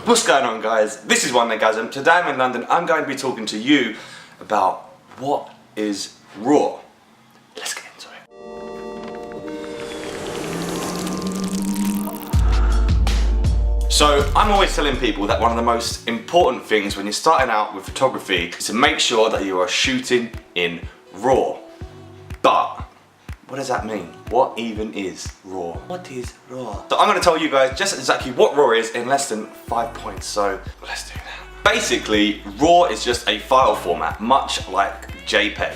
What's going on, guys? This is Wandergasm. Today I'm in London. I'm going to be talking to you about what is RAW. Let's get into it. So I'm always telling people that one of the most important things when you're starting out with photography is to make sure that you are shooting in RAW. But what does that mean? What even is RAW? What is RAW? So I'm going to tell you guys just exactly what RAW is in less than 5 points, so let's do that. Basically, RAW is just a file format, much like JPEG,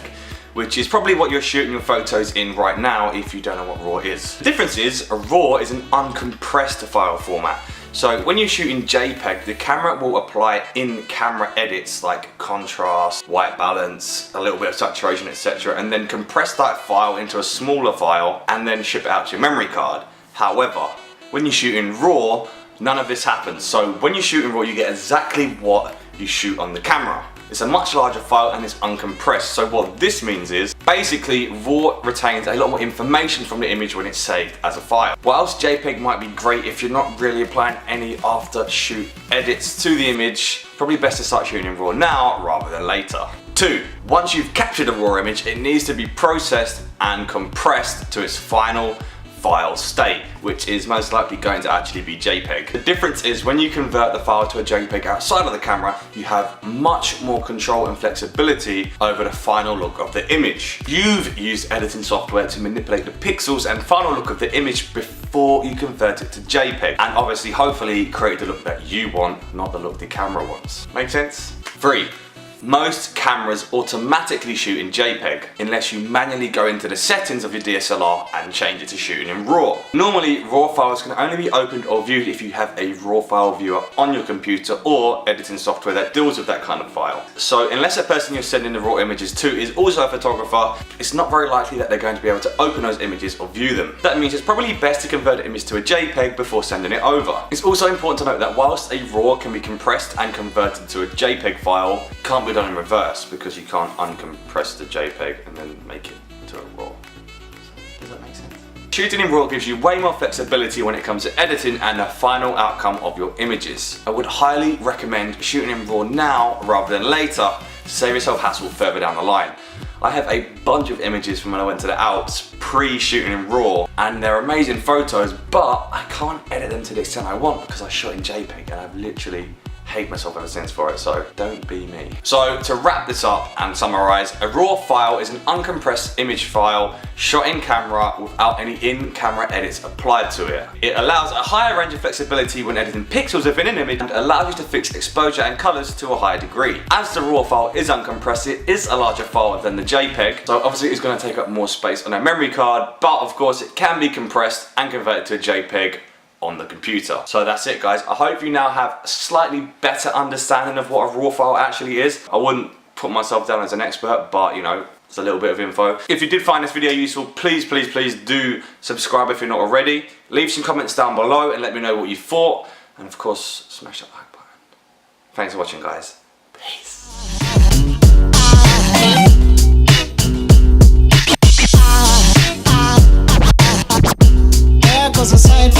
which is probably what you're shooting your photos in right now if you don't know what RAW is. The difference is, a RAW is an uncompressed file format. So when you shoot in JPEG, the camera will apply in-camera edits like contrast, white balance, a little bit of saturation, etc. and then compress that file into a smaller file and then ship it out to your memory card. However, when you shoot in RAW, none of this happens. So when you shoot in RAW, you get exactly what you shoot on the camera. It's a much larger file and it's uncompressed. So what this means is, basically RAW retains a lot more information from the image when it's saved as a file. Whilst JPEG might be great if you're not really applying any after shoot edits to the image, probably best to start shooting in RAW now rather than later. 2. Once you've captured a RAW image, it needs to be processed and compressed to its final file state, which is most likely going to actually be JPEG. The difference is when you convert the file to a JPEG outside of the camera, you have much more control and flexibility over the final look of the image. You've used editing software to manipulate the pixels and final look of the image before you convert it to JPEG, and obviously hopefully create the look that you want, not the look the camera wants. Make sense? 3. Most cameras automatically shoot in JPEG unless you manually go into the settings of your DSLR and change it to shooting in RAW. Normally, RAW files can only be opened or viewed if you have a RAW file viewer on your computer or editing software that deals with that kind of file. So unless a person you're sending the RAW images to is also a photographer, it's not very likely that they're going to be able to open those images or view them. That means it's probably best to convert the image to a JPEG before sending it over. It's also important to note that whilst a RAW can be compressed and converted to a JPEG file, it can't be done in reverse because you can't uncompress the JPEG and then make it into a RAW. Does that make sense? Shooting in RAW gives you way more flexibility when it comes to editing and the final outcome of your images. I would highly recommend shooting in RAW now rather than later to save yourself hassle further down the line. I have a bunch of images from when I went to the Alps pre-shooting in RAW, and they're amazing photos, but I can't edit them to the extent I want because I shot in JPEG and I've literally hate myself ever since for it, so don't be me. So to wrap this up and summarize, a RAW file is an uncompressed image file shot in camera without any in-camera edits applied to it. It allows a higher range of flexibility when editing pixels within an image and allows you to fix exposure and colors to a higher degree. As the RAW file is uncompressed, it is a larger file than the JPEG, so obviously it's going to take up more space on a memory card, but of course it can be compressed and converted to a JPEG on the computer. So that's it, guys. I hope you now have a slightly better understanding of what a RAW file actually is. I wouldn't put myself down as an expert, but you know, it's a little bit of info. If you did find this video useful, please do subscribe if you're not already. Leave some comments down below and let me know what you thought. And of course, smash that like button. Thanks for watching, guys. Peace. There goes a sight.